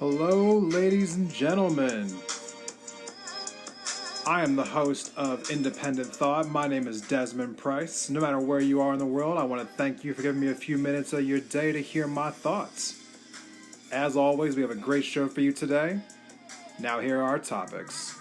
Hello, ladies and gentlemen. I am the host of Independent Thought. My name is Desmond Price. No matter where you are in the world, I want to thank you for giving me a few minutes of your day to hear my thoughts. As always, we have a great show for you today. Now here are our topics.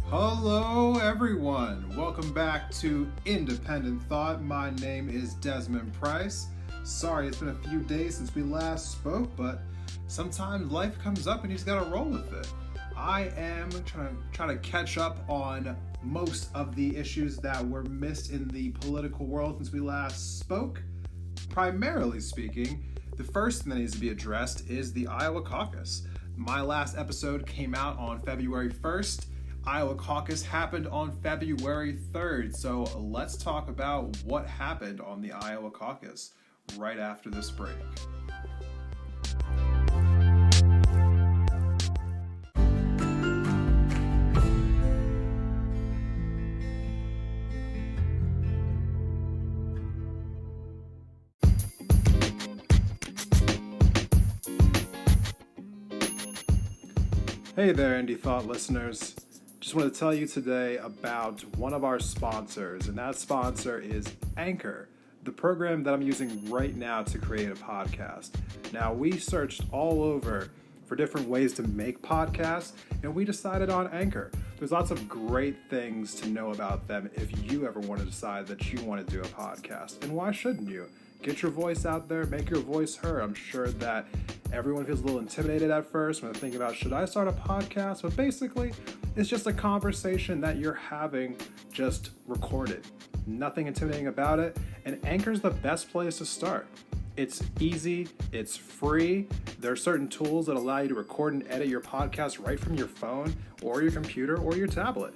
Hello, everyone. Welcome back to Independent Thought. My name is Desmond Price. Sorry, it's been a few days since we last spoke, but sometimes life comes up and you just gotta roll with it. I am trying to catch up on most of the issues that were missed in the political world since we last spoke. Primarily speaking, the first thing that needs to be addressed is the Iowa caucus. My last episode came out on February 1st. Iowa caucus happened on February 3rd, so let's talk about what happened on the Iowa caucus right after this break. Hey there, Indie Thought listeners. Just want to tell you today about one of our sponsors, and that sponsor is Anchor, the program that I'm using right now to create a podcast. Now, we searched all over for different ways to make podcasts, and we decided on Anchor. There's lots of great things to know about them if you ever want to decide that you want to do a podcast. And why shouldn't you? Get your voice out there, make your voice heard. I'm sure that everyone feels a little intimidated at first when they think about, should I start a podcast? But basically, it's just a conversation that you're having just recorded. Nothing intimidating about it, and Anchor's the best place to start. It's easy, it's free. There are certain tools that allow you to record and edit your podcast right from your phone or your computer or your tablet.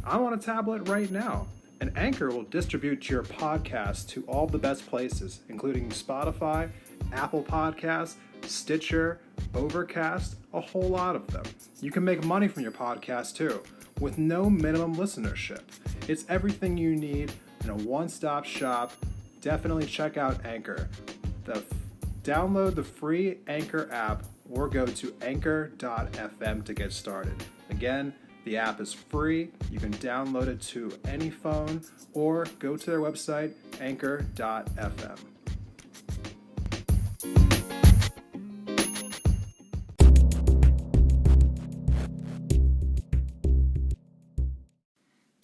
I'm on a tablet right now. And Anchor will distribute your podcast to all the best places, including Spotify, Apple Podcasts, Stitcher, Overcast, a whole lot of them. You can make money from your podcast too, with no minimum listenership. It's everything you need in a one-stop shop. Definitely check out Anchor. Download the free Anchor app or go to anchor.fm to get started. Again, the app is free. You can download it to any phone or go to their website, anchor.fm.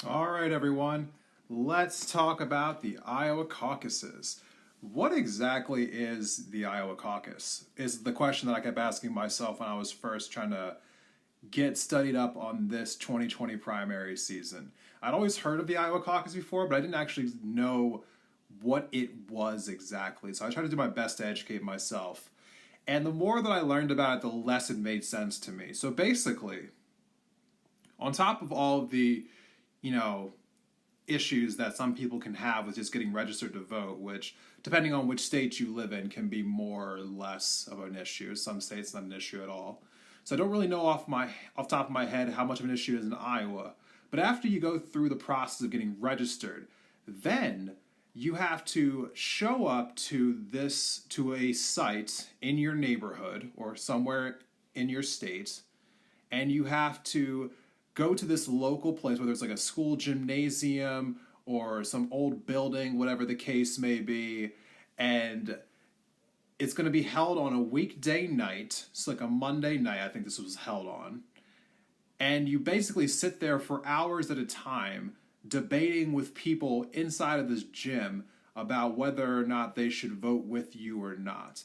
All right, everyone. Let's talk about the Iowa caucuses. What exactly is the Iowa caucus? Is the question that I kept asking myself when I was first trying to get studied up on this 2020 primary season. I'd always heard of the Iowa caucus before, but I didn't actually know what it was exactly. So I tried to do my best to educate myself. And the more that I learned about it, the less it made sense to me. So basically, on top of all of the, issues that some people can have with just getting registered to vote, which, depending on which state you live in, can be more or less of an issue. Some states, not an issue at all. So I don't really know off top of my head how much of an issue it is in Iowa. But after you go through the process of getting registered, then you have to show up to a site in your neighborhood or somewhere in your state, and you have to go to this local place, whether it's like a school gymnasium or some old building, whatever the case may be, and it's going to be held on a weekday night. It's like a Monday night, I think this was held on. And you basically sit there for hours at a time debating with people inside of this gym about whether or not they should vote with you or not.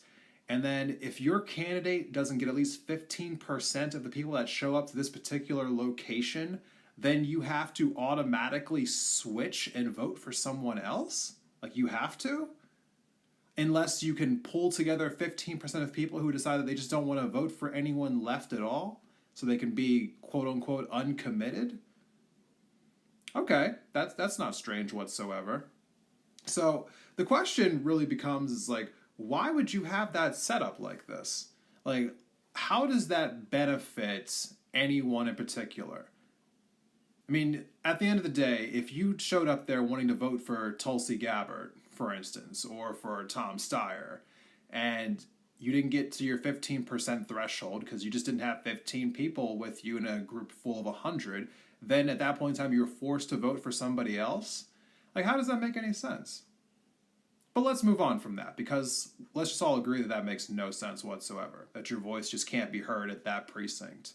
And then if your candidate doesn't get at least 15% of the people that show up to this particular location, then you have to automatically switch and vote for someone else? Like, you have to? Unless you can pull together 15% of people who decide that they just don't want to vote for anyone left at all, so they can be quote-unquote uncommitted. Okay, that's not strange whatsoever. So the question really becomes is like, why would you have that set up like this? Like, how does that benefit anyone in particular? I mean, at the end of the day, if you showed up there wanting to vote for Tulsi Gabbard, for instance, or for Tom Steyer, and you didn't get to your 15% threshold because you just didn't have 15 people with you in a group full of 100, then at that point in time you were forced to vote for somebody else? Like, how does that make any sense? But let's move on from that, because let's just all agree that that makes no sense whatsoever, that your voice just can't be heard at that precinct.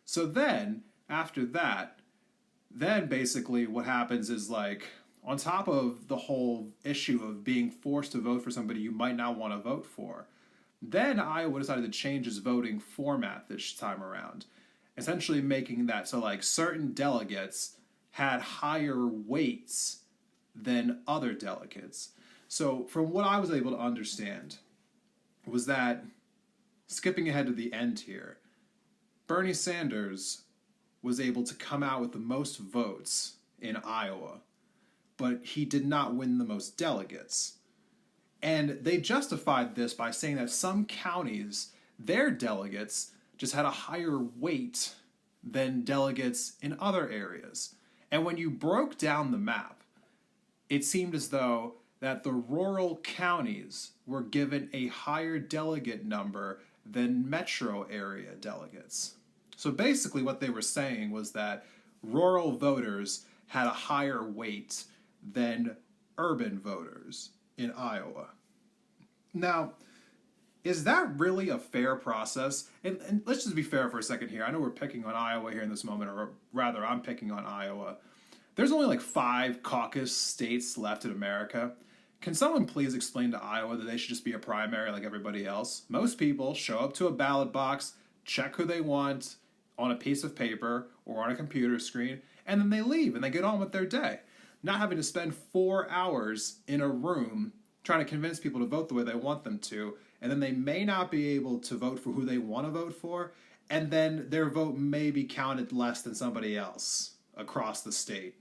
So then, after that, then basically what happens is, like, on top of the whole issue of being forced to vote for somebody you might not want to vote for, then Iowa decided to change its voting format this time around, essentially making that so, like, certain delegates had higher weights than other delegates. So from what I was able to understand was that, skipping ahead to the end here, Bernie Sanders was able to come out with the most votes in Iowa, but he did not win the most delegates. And they justified this by saying that some counties, their delegates just had a higher weight than delegates in other areas. And when you broke down the map, it seemed as though that the rural counties were given a higher delegate number than metro area delegates. So basically what they were saying was that rural voters had a higher weight than urban voters in Iowa. Now, is that really a fair process? And let's just be fair for a second here. I know we're picking on Iowa here in this moment, or rather I'm picking on Iowa. There's only like 5 caucus states left in America. Can someone please explain to Iowa that they should just be a primary like everybody else? Most people show up to a ballot box, check who they want on a piece of paper or on a computer screen, and then they leave and they get on with their day. Not having to spend 4 hours in a room trying to convince people to vote the way they want them to, and then they may not be able to vote for who they want to vote for, and then their vote may be counted less than somebody else across the state.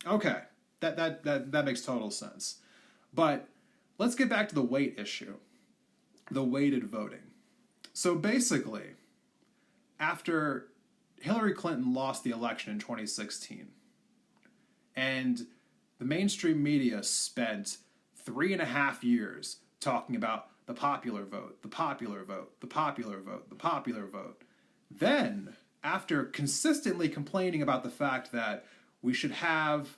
Okay, that makes total sense. But let's get back to the weight issue, the weighted voting. So basically, after Hillary Clinton lost the election in 2016, and the mainstream media spent 3.5 years talking about the popular vote, the popular vote, the popular vote, the popular vote. Then, after consistently complaining about the fact that we should have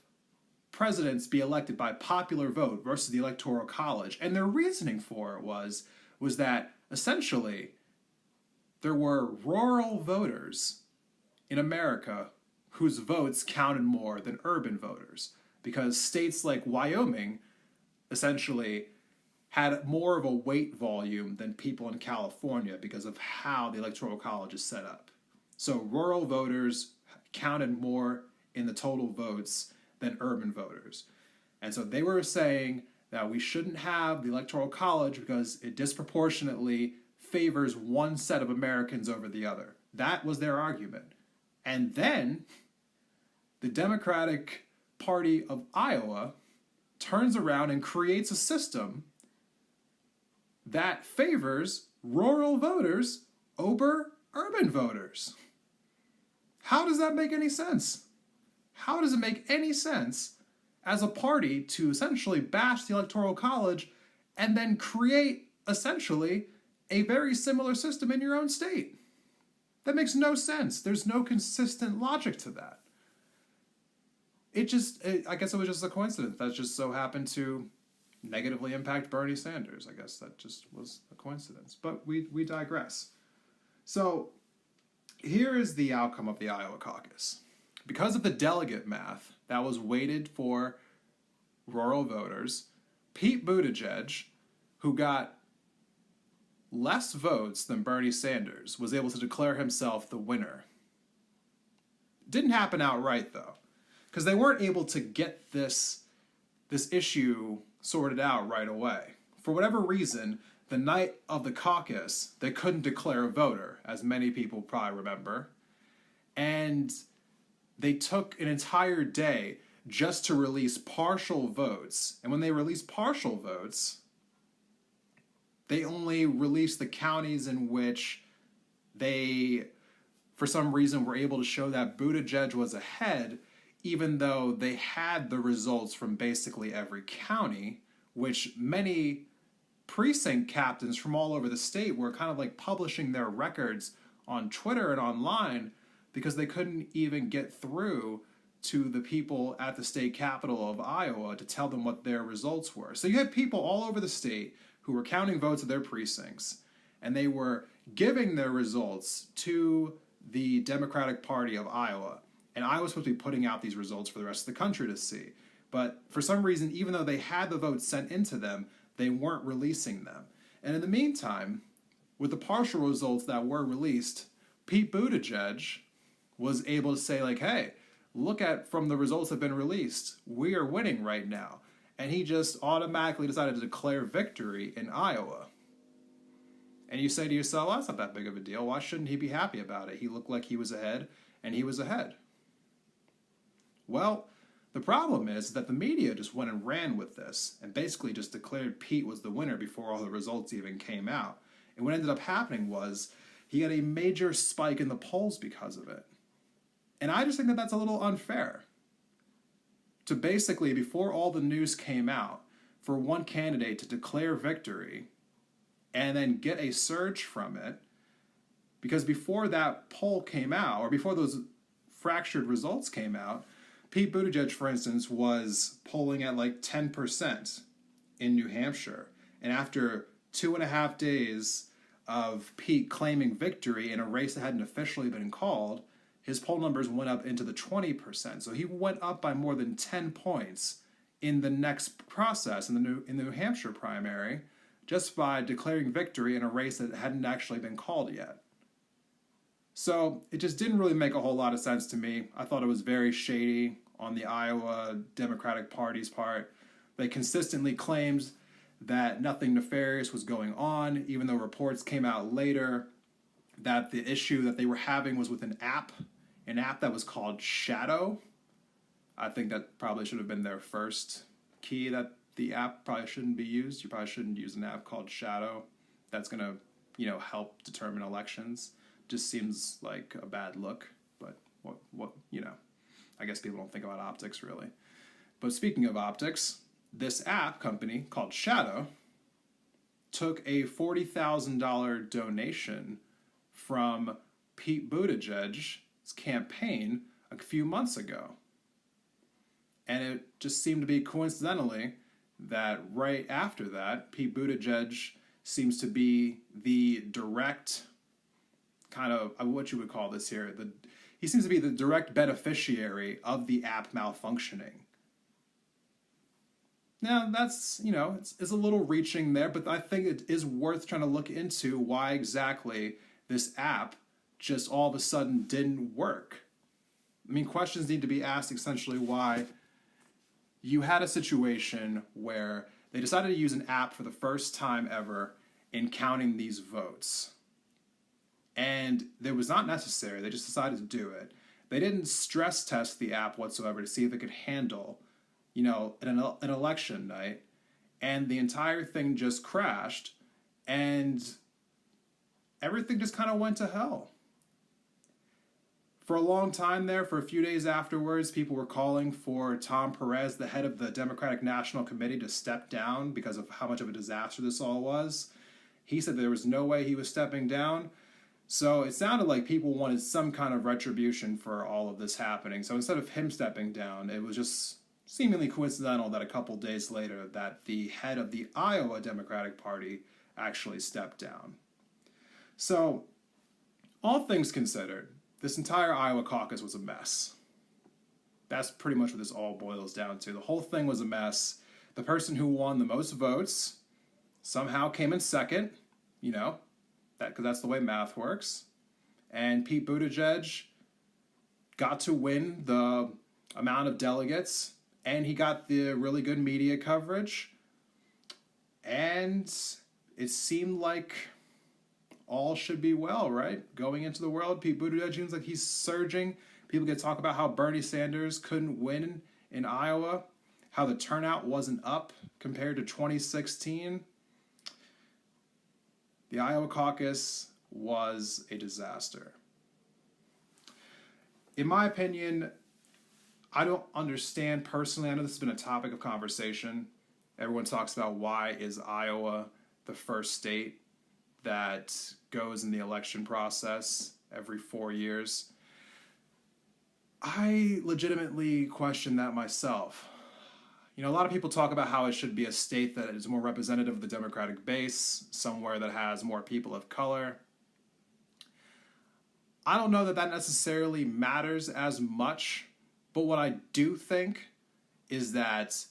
presidents be elected by popular vote versus the Electoral College, and their reasoning for it was that essentially there were rural voters in America whose votes counted more than urban voters, because states like Wyoming essentially had more of a weight volume than people in California because of how the Electoral College is set up. So rural voters counted more in the total votes than urban voters. And so they were saying that we shouldn't have the Electoral College because it disproportionately favors one set of Americans over the other. That was their argument. And then the Democratic Party of Iowa turns around and creates a system that favors rural voters over urban voters. How does that make any sense? How does it make any sense as a party to essentially bash the Electoral College and then create essentially a very similar system in your own state? That makes no sense. There's no consistent logic to that. I guess it was just a coincidence. That just so happened to negatively impact Bernie Sanders. I guess that just was a coincidence. But we digress. So here is the outcome of the Iowa caucus. Because of the delegate math that was weighted for rural voters, Pete Buttigieg, who got less votes than Bernie Sanders, was able to declare himself the winner. Didn't happen outright, though, because they weren't able to get this issue sorted out right away. For whatever reason, the night of the caucus, they couldn't declare a voter, as many people probably remember. And they took an entire day just to release partial votes. And when they released partial votes, they only released the counties in which they for some reason, were able to show that Buttigieg was ahead, even though they had the results from basically every county, which many precinct captains from all over the state were kind of like publishing their records on Twitter and online because they couldn't even get through to the people at the state capitol of Iowa to tell them what their results were. So you had people all over the state who were counting votes at their precincts, and they were giving their results to the Democratic Party of Iowa. And Iowa was supposed to be putting out these results for the rest of the country to see. But for some reason, even though they had the votes sent into them, they weren't releasing them. And in the meantime, with the partial results that were released, Pete Buttigieg was able to say, like, hey, look at from the results that have been released, we are winning right now. And he just automatically decided to declare victory in Iowa. And you say to yourself, well, that's not that big of a deal. Why shouldn't he be happy about it? He looked like he was ahead, and he was ahead. Well, the problem is that the media just went and ran with this and basically just declared Pete was the winner before all the results even came out. And what ended up happening was he had a major spike in the polls because of it. And I just think that that's a little unfair. To basically, before all the news came out, for one candidate to declare victory and then get a surge from it, because before that poll came out, or before those fractured results came out, Pete Buttigieg, for instance, was polling at like 10% in New Hampshire. And after 2.5 days of Pete claiming victory in a race that hadn't officially been called, his poll numbers went up into the 20%. So he went up by more than 10 points in the next process, in the New Hampshire primary, just by declaring victory in a race that hadn't actually been called yet. So it just didn't really make a whole lot of sense to me. I thought it was very shady on the Iowa Democratic Party's part. They consistently claimed that nothing nefarious was going on, even though reports came out later that the issue that they were having was with an app that was called Shadow. I think that probably should have been their first key, that the app probably shouldn't be used. You probably shouldn't use an app called Shadow. That's going to, help determine elections. Just seems like a bad look, but what I guess people don't think about optics really. But speaking of optics, this app company called Shadow took a $40,000 donation from Pete Buttigieg's campaign a few months ago. And it just seemed to be coincidentally that right after that, Pete Buttigieg seems to be the direct kind of what you would call this here. He seems to be the direct beneficiary of the app malfunctioning. Now, that's, it's a little reaching there, but I think it is worth trying to look into why exactly this app just all of a sudden didn't work. I mean, questions need to be asked essentially why you had a situation where they decided to use an app for the first time ever in counting these votes. And it was not necessary. They just decided to do it. They didn't stress test the app whatsoever to see if it could handle, an election night. And the entire thing just crashed. And everything just kind of went to hell. For a long time there, for a few days afterwards, people were calling for Tom Perez, the head of the Democratic National Committee, to step down because of how much of a disaster this all was. He said there was no way he was stepping down. So it sounded like people wanted some kind of retribution for all of this happening. So instead of him stepping down, it was just seemingly coincidental that a couple days later that the head of the Iowa Democratic Party actually stepped down. So all things considered, this entire Iowa caucus was a mess. That's pretty much what this all boils down to. The whole thing was a mess. The person who won the most votes somehow came in second, because that's the way math works. And Pete Buttigieg got to win the amount of delegates, and he got the really good media coverage. And it seemed like all should be well, right? Going into the world, Pete Buttigieg seems like he's surging. People get to talk about how Bernie Sanders couldn't win in Iowa, how the turnout wasn't up compared to 2016. The Iowa caucus was a disaster. In my opinion, I don't understand personally. I know this has been a topic of conversation. Everyone talks about why is Iowa the first state that goes in the election process every 4 years. I legitimately question that myself. You know, a lot of people talk about how it should be a state that is more representative of the Democratic base, somewhere that has more people of color. I don't know that that necessarily matters as much, but what I do think is that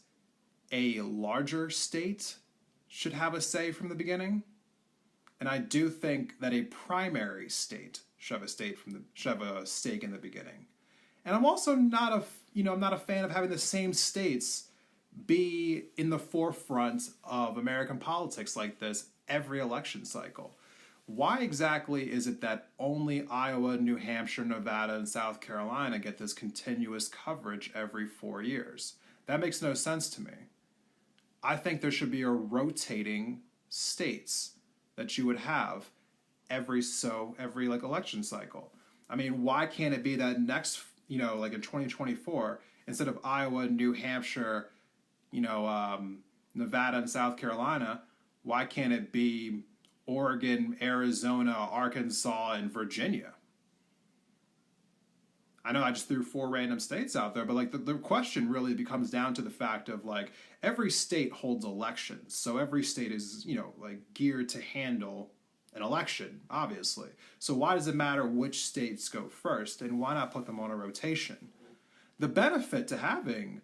a larger state should have a say from the beginning. And I do think that a primary state should have a stake in the beginning. And I'm also not I'm not a fan of having the same states be in the forefront of American politics like this every election cycle. Why exactly is it that only Iowa, New Hampshire, Nevada, and South Carolina get this continuous coverage every 4 years? That makes no sense to me. I think there should be a rotating states that you would have every election cycle. I mean, why can't it be that next, like in 2024, instead of Iowa, New Hampshire, Nevada and South Carolina, why can't it be Oregon, Arizona, Arkansas, and Virginia? I know I just threw 4 random states out there, but the question really becomes down to the fact of every state holds elections. So every state is, geared to handle an election, obviously. So why does it matter which states go first, and why not put them on a rotation? The benefit to having,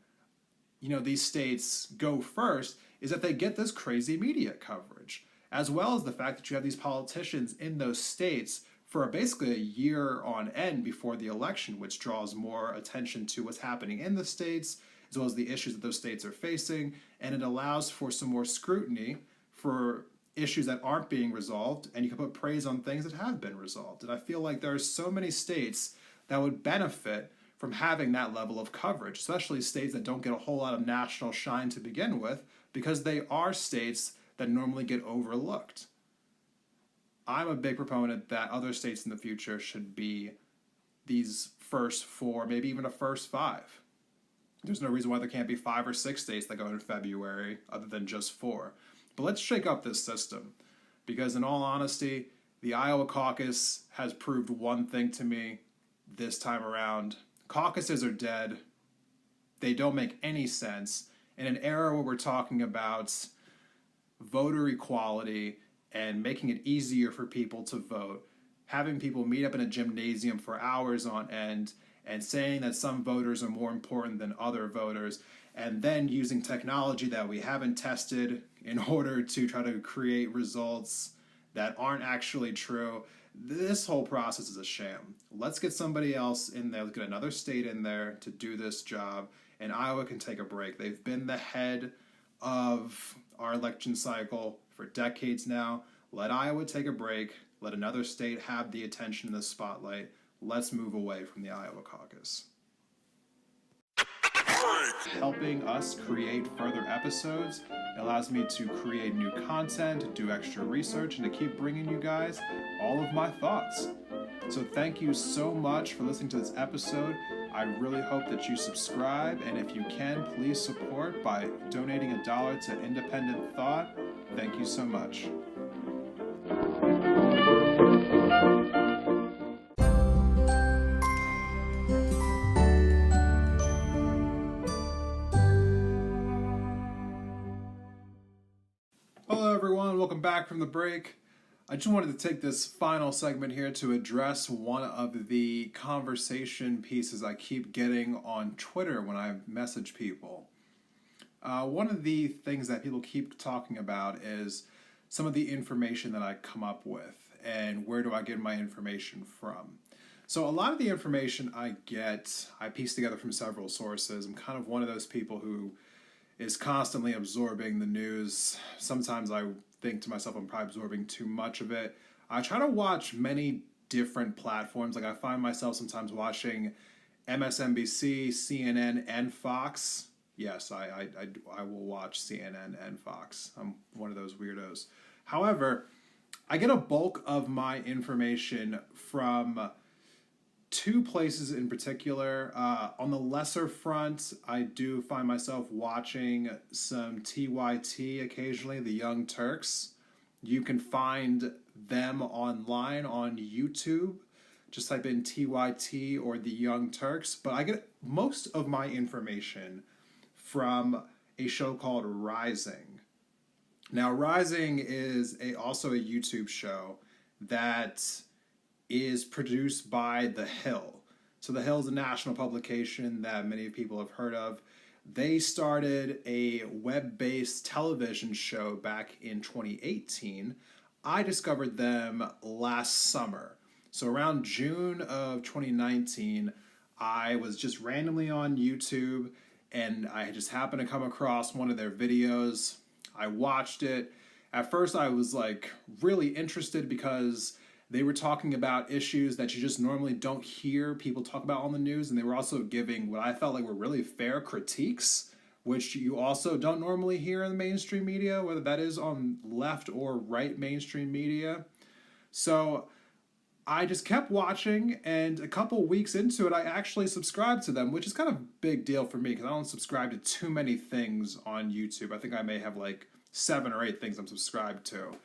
these states go first is that they get this crazy media coverage, as well as the fact that you have these politicians in those states for basically a year on end before the election, which draws more attention to what's happening in the states, as well as the issues that those states are facing, and it allows for some more scrutiny for issues that aren't being resolved, and you can put praise on things that have been resolved. And I feel like there are so many states that would benefit from having that level of coverage, especially states that don't get a whole lot of national shine to begin with, because they are states that normally get overlooked. I'm a big proponent that other states in the future should be these first 4, maybe even a first 5. There's no reason why there can't be 5 or 6 states that go in February other than just 4. But let's shake up this system, because in all honesty, the Iowa caucus has proved one thing to me this time around. Caucuses are dead. They don't make any sense. In an era where we're talking about voter equality and making it easier for people to vote, having people meet up in a gymnasium for hours on end and saying that some voters are more important than other voters, and then using technology that we haven't tested in order to try to create results that aren't actually true. This whole process is a sham. Let's get somebody else in there, let's get another state in there to do this job, and Iowa can take a break. They've been the head of our election cycle for decades now. Let Iowa take a break. Let another state have the attention in the spotlight. Let's move away from the Iowa caucus. Helping us create further episodes. It allows me to create new content, do extra research, and to keep bringing you guys all of my thoughts. So thank you so much for listening to this episode. I really hope that you subscribe, and if you can, please support by donating $1 to Independent Thought. Thank you so much. Hello everyone, welcome back from the break. I just wanted to take this final segment here to address one of the conversation pieces I keep getting on Twitter when I message people. One of the things that people keep talking about is some of the information that I come up with and where do I get my information from. So a lot of the information I get, I piece together from several sources. I'm kind of one of those people who is constantly absorbing the news. Sometimes I think to myself I'm probably absorbing too much of it. I try to watch many different platforms. I find myself sometimes watching MSNBC, CNN, and Fox. Yes, I will watch CNN and Fox. I'm one of those weirdos. However, I get a bulk of my information from two places in particular. On the lesser front, I do find myself watching some TYT occasionally, the Young Turks. You can find them online on YouTube. Just type in TYT or the Young Turks. But I get most of my information from a show called Rising. Now, Rising is also a YouTube show that is produced by The Hill. So The Hill is a national publication that many people have heard of. They started a web-based television show back in 2018. I discovered them last summer. So around June of 2019, I was just randomly on YouTube and I just happened to come across one of their videos. I watched it. At first I was like really interested because they were talking about issues that you just normally don't hear people talk about on the news, and they were also giving what I felt like were really fair critiques, which you also don't normally hear in the mainstream media, whether that is on left or right mainstream media. So I just kept watching, and a couple weeks into it, I actually subscribed to them, which is kind of a big deal for me because I don't subscribe to too many things on YouTube. I think I may have like 7 or 8 things I'm subscribed to.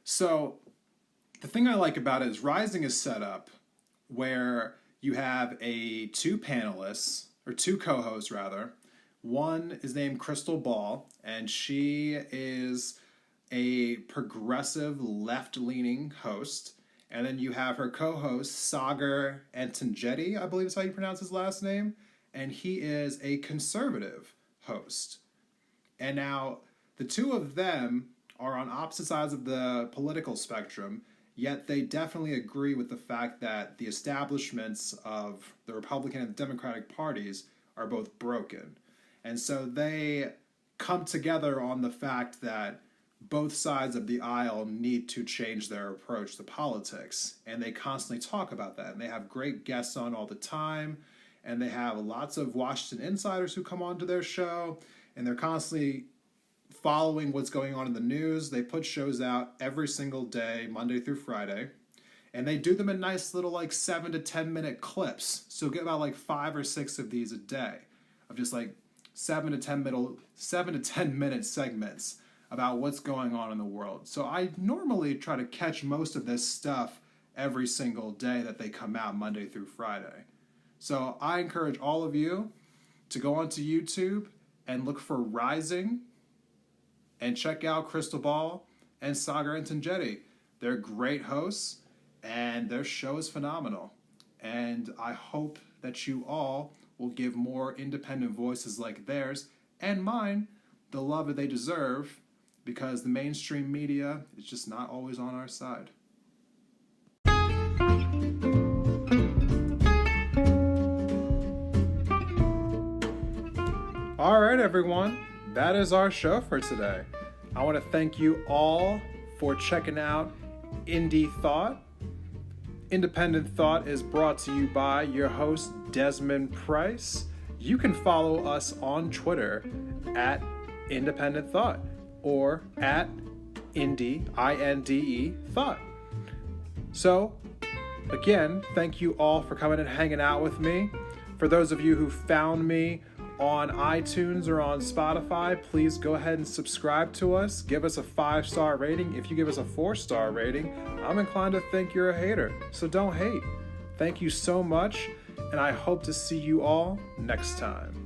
So the thing I like about it is Rising is set up where you have two panelists, or 2 co-hosts rather. One is named Crystal Ball, and she is a progressive left-leaning host. And then you have her co-host, Sagar Antanjeti, I believe is how you pronounce his last name. And he is a conservative host. And now the two of them are on opposite sides of the political spectrum, yet they definitely agree with the fact that the establishments of the Republican and Democratic parties are both broken. And so they come together on the fact that both sides of the aisle need to change their approach to politics. And they constantly talk about that. And they have great guests on all the time. And they have lots of Washington insiders who come onto their show. And they're constantly following what's going on in the news. They put shows out every single day, Monday through Friday. And they do them in nice little like 7 to 10 minute clips. So get about like 5 or 6 of these a day of just like 7 to 10 minute segments about what's going on in the world. So I normally try to catch most of this stuff every single day that they come out Monday through Friday. So I encourage all of you to go onto YouTube and look for Rising and check out Crystal Ball and Sagar Antanjeti. They're great hosts and their show is phenomenal. And I hope that you all will give more independent voices like theirs and mine the love that they deserve, because the mainstream media is just not always on our side. All right, everyone, that is our show for today. I want to thank you all for checking out Indie Thought. Independent Thought is brought to you by your host, Desmond Price. You can follow us on Twitter at Independent Thought or at Indie, I-N-D-E, Thought. So, again, thank you all for coming and hanging out with me. For those of you who found me on iTunes or on Spotify, please go ahead and subscribe to us. Give us a 5-star rating. If you give us a 4-star rating, I'm inclined to think you're a hater. So don't hate. Thank you so much, and I hope to see you all next time.